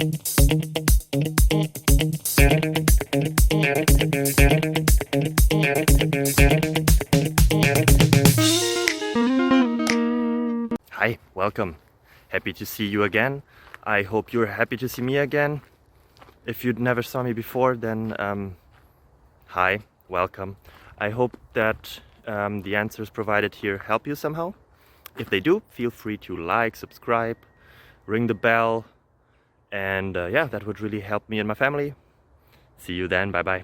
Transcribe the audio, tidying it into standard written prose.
Hi, welcome. Happy to see you again. I hope you're happy to see me again. If you never saw me before, then hi, welcome. I hope that the answers provided here help you somehow. If they do, feel free to like, subscribe, ring the bell, and yeah, that would really help me and my family. See you then, bye bye.